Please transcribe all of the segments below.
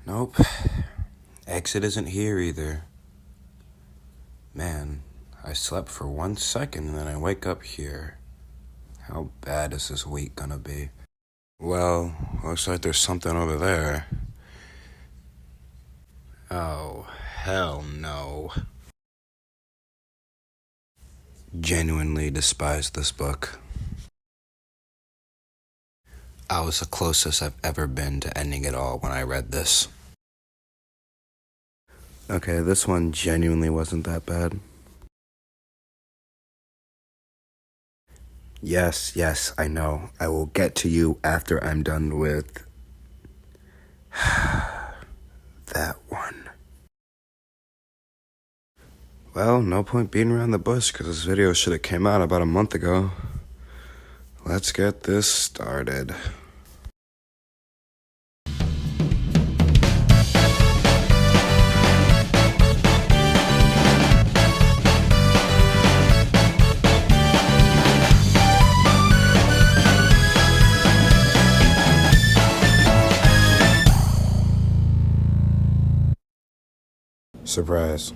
Nope. Exit isn't here either. Man, I slept for 1 second and then I wake up here. How bad is this week gonna be? Well, looks like there's something over there. Oh, hell no. Genuinely despise this book. I was the closest I've ever been to ending it all when I read this. Okay, this one genuinely wasn't that bad. Yes, I know. I will get to you after I'm done with that one. Well, no point beating around the bush because this video should have came out about a month ago. Let's get this started. Surprise.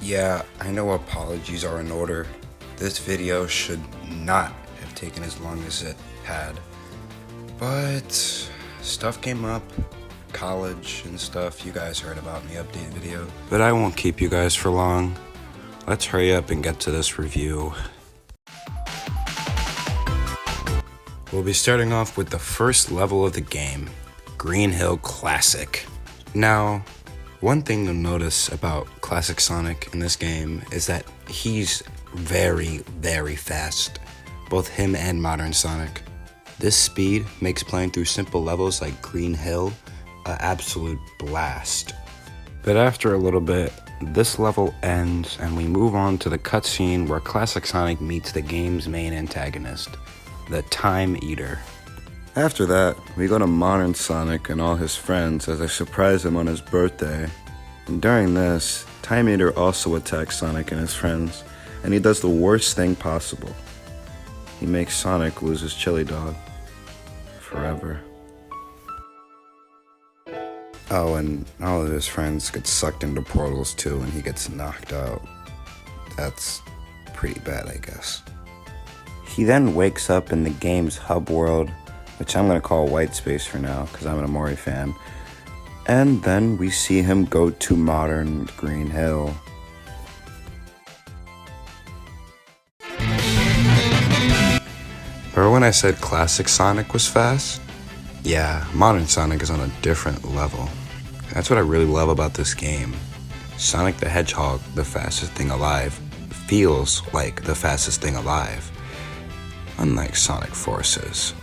Yeah, I know apologies are in order. This video should not have taken as long as it had. But stuff came up, college and stuff. You guys heard about me update video. But I won't keep you guys for long. Let's hurry up and get to this review. We'll be starting off with the first level of the game, Green Hill Classic. Now, one thing to notice about Classic Sonic in this game is that he's very, very fast. Both him and modern Sonic. This speed makes playing through simple levels like Green Hill an absolute blast. But after a little bit, this level ends and we move on to the cutscene where Classic Sonic meets the game's main antagonist, the Time Eater. After that, we go to modern Sonic and all his friends as they surprise him on his birthday. And during this, Time Eater also attacks Sonic and his friends, and he does the worst thing possible. He makes Sonic lose his chili dog. Forever. Oh, and all of his friends get sucked into portals too, and he gets knocked out. That's pretty bad, I guess. He then wakes up in the game's hub world, which I'm going to call White Space for now, because I'm an Omori fan. And then we see him go to modern Green Hill. Remember when I said Classic Sonic was fast? Yeah, modern Sonic is on a different level. That's what I really love about this game. Sonic the Hedgehog, the fastest thing alive, feels like the fastest thing alive. Unlike Sonic Forces.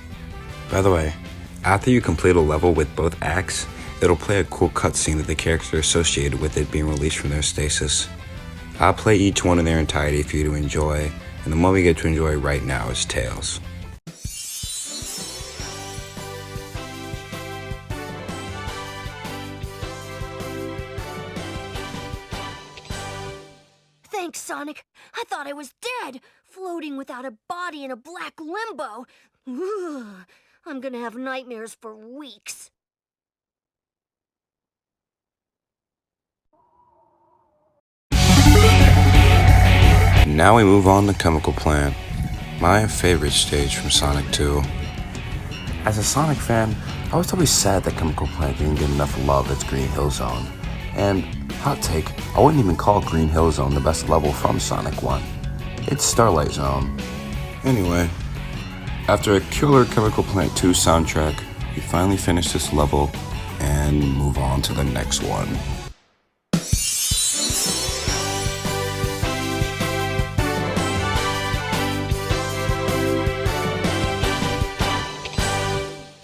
By the way, after you complete a level with both acts, it'll play a cool cutscene of the character associated with it being released from their stasis. I'll play each one in their entirety for you to enjoy, and the one we get to enjoy right now is Tails. Thanks, Sonic. I thought I was dead, floating without a body in a black limbo. Ugh, I'm gonna have nightmares for weeks. Now we move on to Chemical Plant, my favorite stage from Sonic 2. As a Sonic fan, I was always sad that Chemical Plant didn't get enough love as Green Hill Zone. And, hot take, I wouldn't even call Green Hill Zone the best level from Sonic 1. It's Starlight Zone. Anyway, after a killer Chemical Plant 2 soundtrack, we finally finish this level and move on to the next one.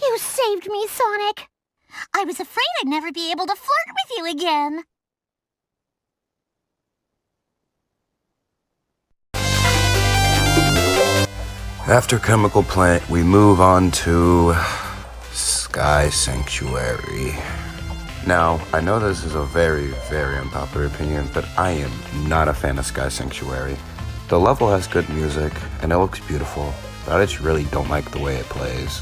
You saved me, Sonic. I was afraid I'd never be able to flirt with you again. After Chemical Plant, we move on to Sky Sanctuary. Now, I know this is a very, very unpopular opinion, but I am not a fan of Sky Sanctuary. The level has good music, and it looks beautiful, but I just really don't like the way it plays.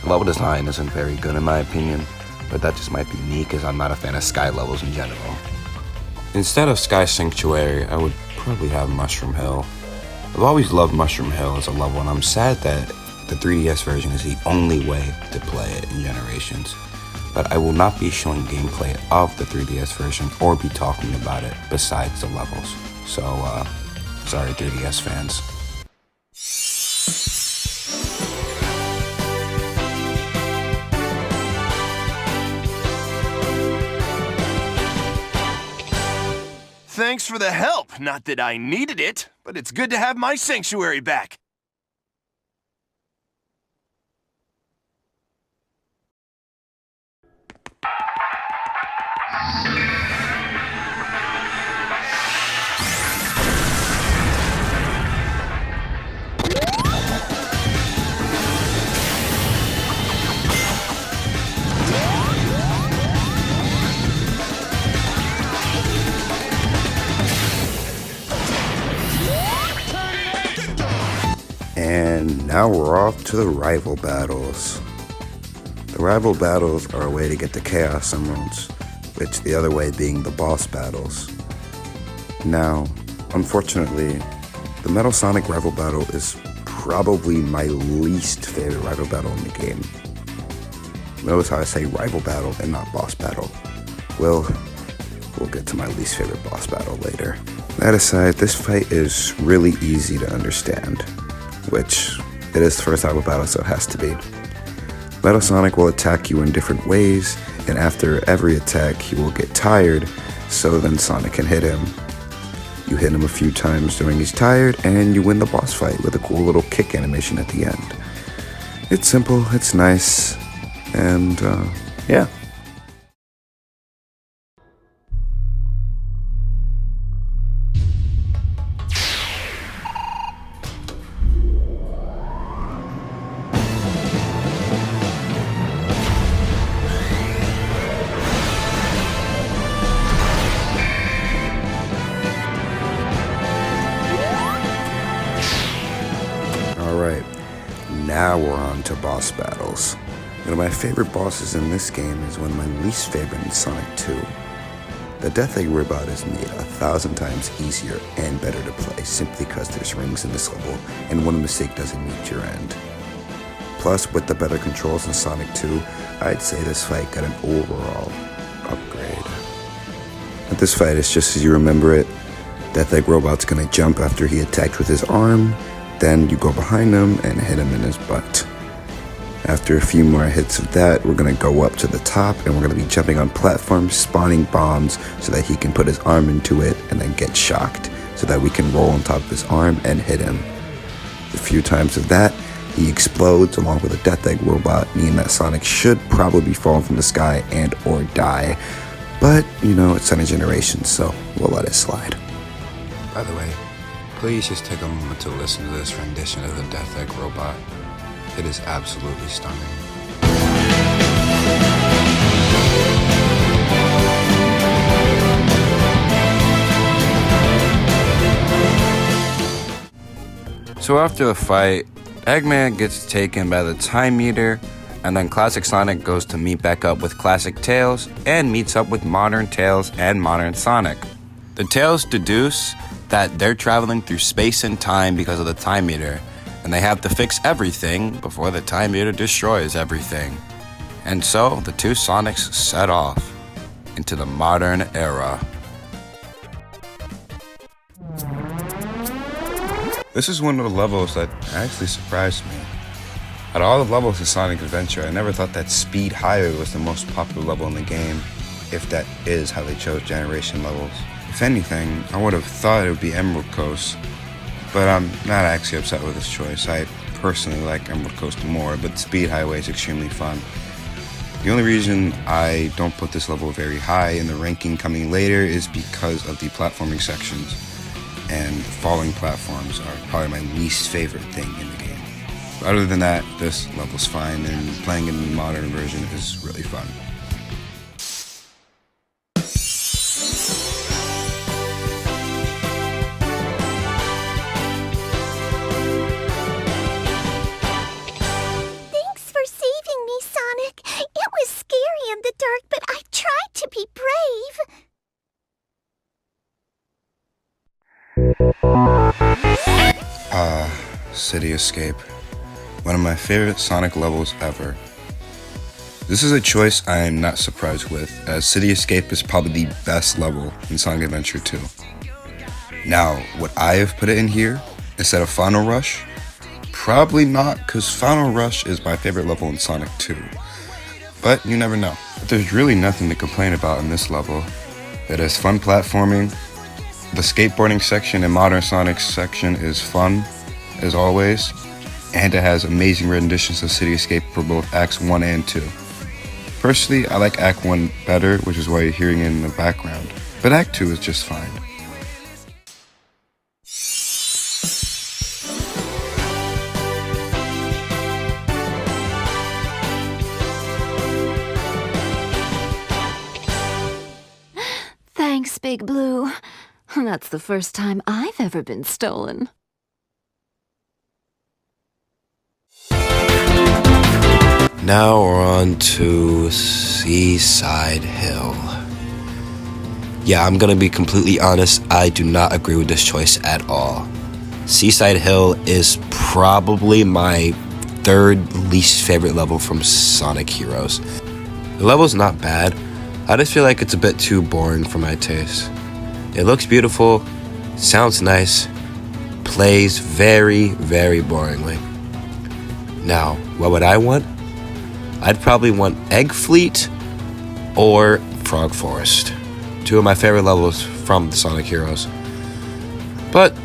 The level design isn't very good in my opinion. but that just might be me because I'm not a fan of sky levels in general. Instead of Sky Sanctuary, I would probably have Mushroom Hill. I've always loved Mushroom Hill as a level, and I'm sad that the 3DS version is the only way to play it in Generations. But I will not be showing gameplay of the 3DS version or be talking about it besides the levels. So, sorry 3DS fans. Thanks for the help. Not that I needed it, but it's good to have my sanctuary back. And now we're off to the rival battles. The rival battles are a way to get the Chaos Emeralds, which the other way being the boss battles. Now, unfortunately, the Metal Sonic rival battle is probably my least favorite rival battle in the game. Notice how I say rival battle and not boss battle. Well, we'll get to my least favorite boss battle later. That aside, this fight is really easy to understand, which it is the first rival battle, so it has to be. Metal Sonic will attack you in different ways, and after every attack, he will get tired, so then Sonic can hit him. You hit him a few times during he's tired, and you win the boss fight with a cool little kick animation at the end. It's simple, it's nice, and yeah. Alright, now we're on to boss battles. One of my favorite bosses in this game is one of my least favorite in Sonic 2. The Death Egg Robot is made 1,000 times easier and better to play simply because there's rings in this level and one mistake doesn't meet your end. Plus, with the better controls in Sonic 2, I'd say this fight got an overall upgrade. But this fight is just as you remember it. Death Egg Robot's gonna jump after he attacked with his arm, then you go behind him and hit him in his butt. After a few more hits of that, we're gonna go up to the top and we're gonna be jumping on platforms, spawning bombs so that he can put his arm into it and then get shocked so that we can roll on top of his arm and hit him. A few times of that, he explodes along with a Death Egg Robot, meaning that Sonic should probably be falling from the sky and or die. But, you know, it's Sonic Generations, so we'll let it slide. By the way, please just take a moment to listen to this rendition of the Death Egg Robot. It is absolutely stunning. So after the fight, Eggman gets taken by the Time Meter, and then Classic Sonic goes to meet back up with Classic Tails and meets up with Modern Tails and Modern Sonic. The Tails deduce that they're traveling through space and time because of the Time Meter, and they have to fix everything before the Time Meter destroys everything. And so the two Sonics set off into the modern era. This is one of the levels that actually surprised me. Out of all the levels of Sonic Adventure, I never thought that Speed Highway was the most popular level in the game, if that is how they chose generation levels. If anything, I would have thought it would be Emerald Coast, but I'm not actually upset with this choice. I personally like Emerald Coast more, but Speed Highway is extremely fun. The only reason I don't put this level very high in the ranking coming later is because of the platforming sections, and falling platforms are probably my least favorite thing in the game. But other than that, this level's fine, and playing in the modern version is really fun. Thanks for saving me, Sonic. It was scary and the City Escape. One of my favorite Sonic levels ever. This is a choice I am not surprised with, as City Escape is probably the best level in Sonic Adventure 2. Now, would I have put it in here instead of Final Rush? Probably not, because Final Rush is my favorite level in Sonic 2. But you never know. But there's really nothing to complain about in this level. It has fun platforming. The skateboarding section and Modern Sonic section is fun, as always. And it has amazing renditions of City Escape for both Acts 1 and 2. Personally, I like Act 1 better, which is why you're hearing it in the background. But Act 2 is just fine. Thanks, Big Blue. That's the first time I've ever been stolen. Now we're on to Seaside Hill. Yeah, I'm gonna be completely honest, I do not agree with this choice at all. Seaside Hill is probably my third least favorite level from Sonic Heroes. The level's not bad, I just feel like it's a bit too boring for my taste. It looks beautiful, sounds nice, plays very, very boringly. Now, what would I want? I'd probably want Egg Fleet or Frog Forest. Two of my favorite levels from the Sonic Heroes. But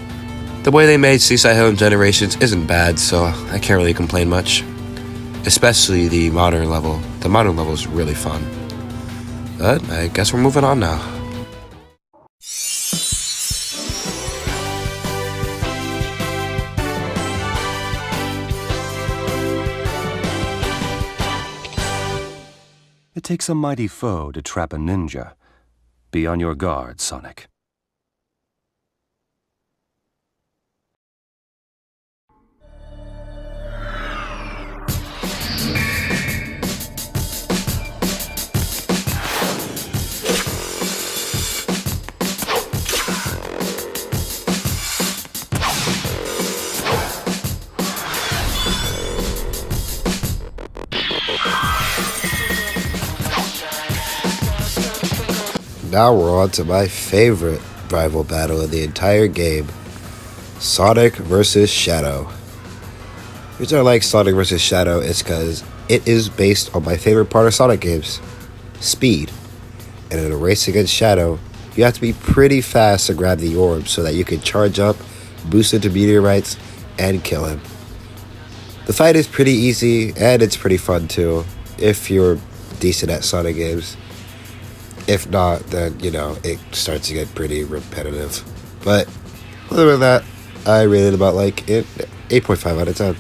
the way they made Seaside Hill in Generations isn't bad, so I can't really complain much. Especially the modern level. The modern level is really fun. But I guess we're moving on now. It takes a mighty foe to trap a ninja. Be on your guard, Sonic. Now we're on to my favorite rival battle of the entire game, Sonic vs. Shadow. The reason I like Sonic vs. Shadow is because it is based on my favorite part of Sonic games, speed. And in a race against Shadow, you have to be pretty fast to grab the orb so that you can charge up, boost into meteorites, and kill him. The fight is pretty easy, and it's pretty fun too, if you're decent at Sonic games. If not, then, it starts to get pretty repetitive. But other than that, I rated about 8.5 out of 10.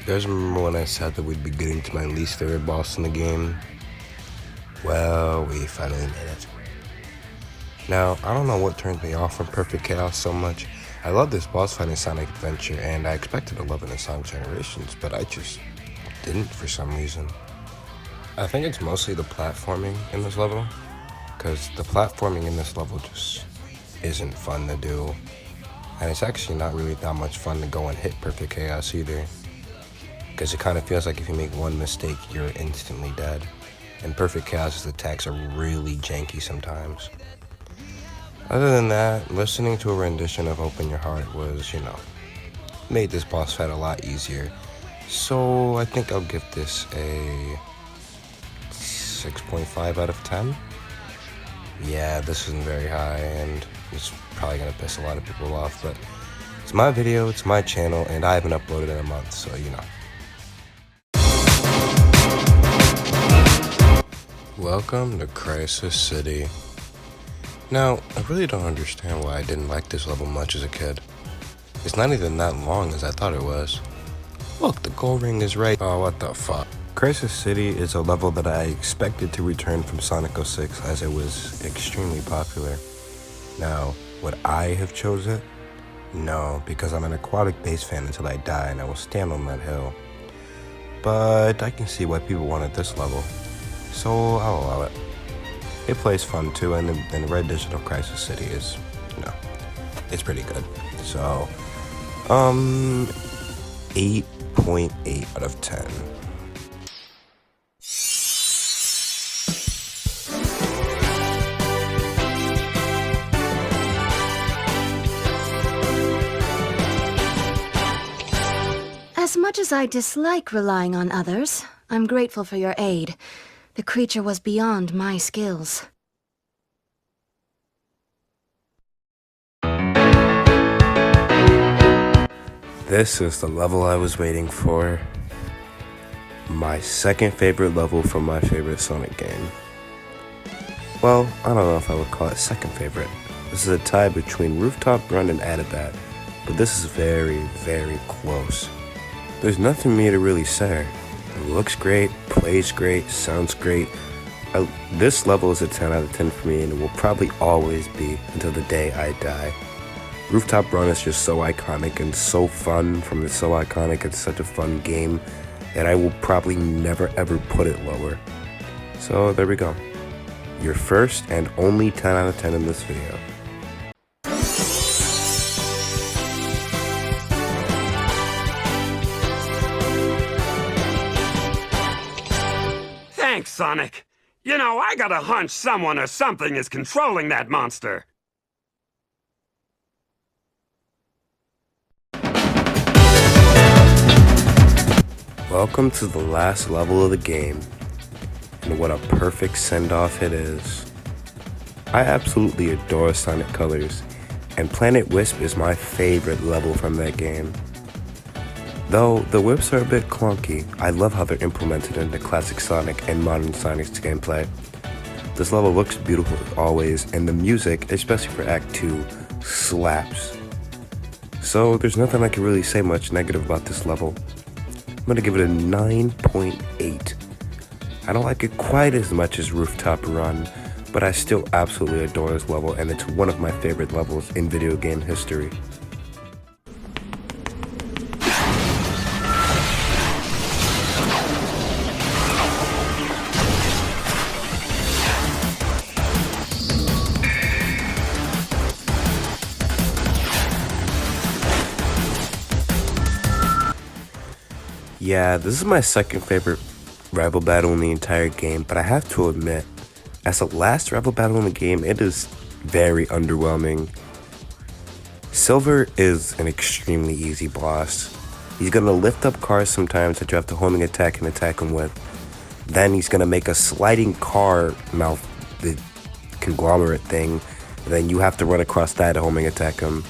You guys remember when I said that we'd be getting to my least favorite boss in the game? Well, we finally made it. Now, I don't know what turned me off from Perfect Chaos so much. I love this boss fight in Sonic Adventure, and I expected to love it in Sonic Generations, but I just didn't for some reason. I think it's mostly the platforming in this level, because the platforming in this level just isn't fun to do. And it's actually not really that much fun to go and hit Perfect Chaos either. Because it kind of feels like if you make one mistake, you're instantly dead. And Perfect Chaos's attacks are really janky sometimes. Other than that, listening to a rendition of Open Your Heart was, made this boss fight a lot easier. So I think I'll give this a 6.5 out of 10. Yeah, this isn't very high, and it's probably going to piss a lot of people off, but it's my video, it's my channel, and I haven't uploaded in a month, so Welcome to Crisis City. Now, I really don't understand why I didn't like this level much as a kid. It's not even that long as I thought it was. Look, the gold ring is right. Oh, what the fuck. Crisis City is a level that I expected to return from Sonic 06 as it was extremely popular. Now, would I have chose it? No, because I'm an aquatic base fan until I die and I will stand on that hill. But I can see why people wanted this level, so I'll allow it. It plays fun too, and Red Digital Crisis City is, it's pretty good. So, 8.8 out of 10. As much as I dislike relying on others, I'm grateful for your aid. The creature was beyond my skills. This is the level I was waiting for. My second favorite level from my favorite Sonic game. Well, I don't know if I would call it second favorite. This is a tie between Rooftop Run and Adabat, but this is very, very close. There's nothing for me to really say. It looks great, plays great, sounds great. This level is a 10 out of 10 for me, and it will probably always be until the day I die. Rooftop Run is just so iconic and so fun. From It's so iconic, it's such a fun game that I will probably never ever put it lower. So there we go. Your first and only 10 out of 10 in this video. Thanks, Sonic. You know, I got a hunch someone or something is controlling that monster. Welcome to the last level of the game, and what a perfect send-off it is. I absolutely adore Sonic Colors, and Planet Wisp is my favorite level from that game. Though the whips are a bit clunky, I love how they're implemented into classic Sonic and modern Sonic's gameplay. This level looks beautiful as always, and the music, especially for Act 2, slaps. So there's nothing I can really say much negative about this level. I'm gonna give it a 9.8. I don't like it quite as much as Rooftop Run, but I still absolutely adore this level, and it's one of my favorite levels in video game history. Yeah, this is my second favorite rival battle in the entire game, but I have to admit, as the last rival battle in the game, it is very underwhelming. Silver is an extremely easy boss. He's gonna lift up cars sometimes that you have to homing attack and attack him with. Then he's gonna make a sliding car mouth, the conglomerate thing, and then you have to run across that to homing attack him.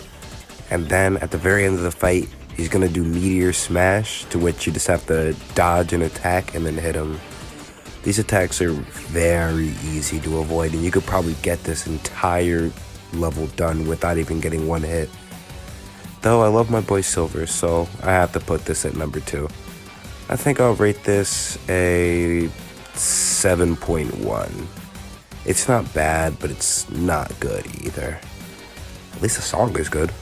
And then at the very end of the fight, he's gonna do Meteor Smash, to which you just have to dodge and attack and then hit him. These attacks are very easy to avoid, and you could probably get this entire level done without even getting one hit. Though I love my boy Silver, so I have to put this at number 2. I think I'll rate this a 7.1. It's not bad, but it's not good either. At least the song is good.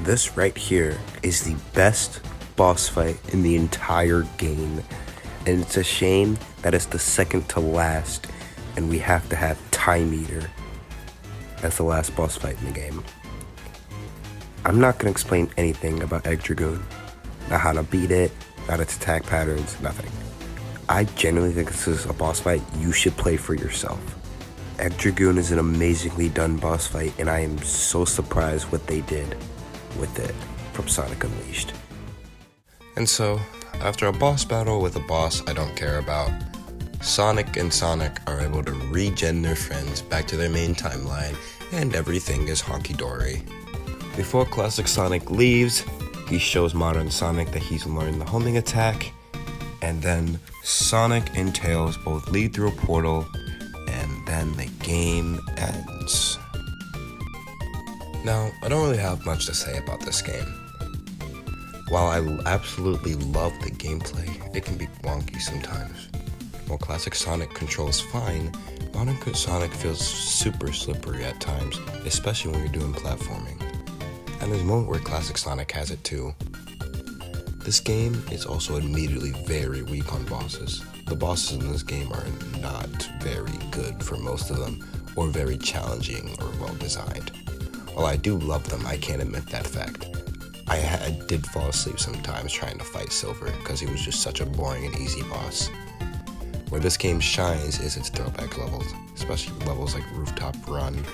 This right here is the best boss fight in the entire game, and it's a shame that it's the second to last, and we have to have Time Eater as the last boss fight in the game. I'm not going to explain anything about Egg Dragoon, not how to beat it, not its attack patterns, nothing. I genuinely think this is a boss fight you should play for yourself. Egg Dragoon is an amazingly done boss fight, and I am so surprised what they did with it from Sonic Unleashed. And so, after a boss battle with a boss I don't care about, Sonic and Sonic are able to regen their friends back to their main timeline, and everything is honky-dory. Before Classic Sonic leaves, he shows modern Sonic that he's learned the homing attack, and then Sonic and Tails both lead through a portal, and then the game ends. Now, I don't really have much to say about this game. While I absolutely love the gameplay, it can be wonky sometimes. While Classic Sonic controls fine, modern Sonic feels super slippery at times, especially when you're doing platforming. And there's a moment where Classic Sonic has it too. This game is also immediately very weak on bosses. The bosses in this game are not very good for most of them, or very challenging or well designed. While I do love them, I can't admit that fact. I did fall asleep sometimes trying to fight Silver because he was just such a boring and easy boss. Where this game shines is its throwback levels, especially levels like Rooftop Run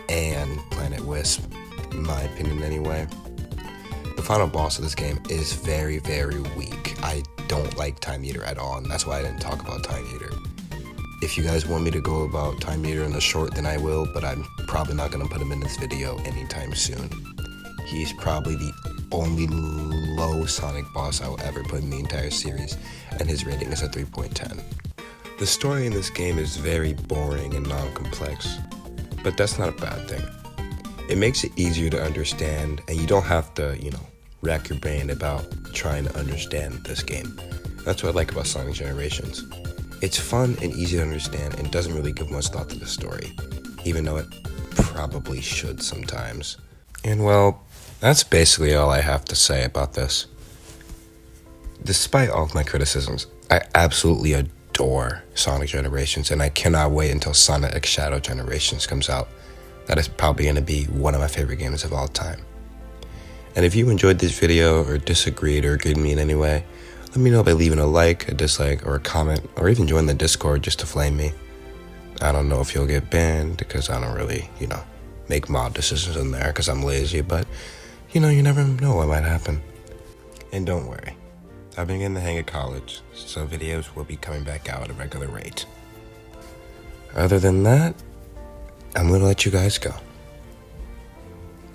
and Planet Wisp, in my opinion anyway. The final boss of this game is very, very weak. I don't like Time Eater at all, and that's why I didn't talk about Time Eater. If you guys want me to go about Time Eater in the short, then I will, but I'm probably not going to put him in this video anytime soon. He's probably the only low Sonic boss I will ever put in the entire series, and his rating is a 3.10. The story in this game is very boring and non-complex, but that's not a bad thing. It makes it easier to understand, and you don't have to, rack your brain about trying to understand this game. That's what I like about Sonic Generations. It's fun and easy to understand and doesn't really give much thought to the story, even though it probably should sometimes. And well, that's basically all I have to say about this. Despite all of my criticisms, I absolutely adore Sonic Generations, and I cannot wait until Sonic X Shadow Generations comes out. That is probably going to be one of my favorite games of all time. And if you enjoyed this video or disagreed or agreed with me in any way, let me know by leaving a like, a dislike, or a comment, or even join the Discord just to flame me. I don't know if you'll get banned because I don't really, make mod decisions in there because I'm lazy, but, you never know what might happen. And don't worry, I've been getting the hang of college, so videos will be coming back out at a regular rate. Other than that, I'm going to let you guys go.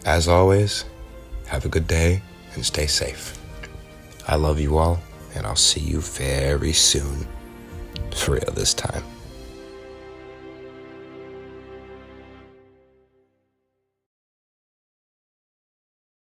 As always, have a good day and stay safe. I love you all, and I'll see you very soon. For real this time.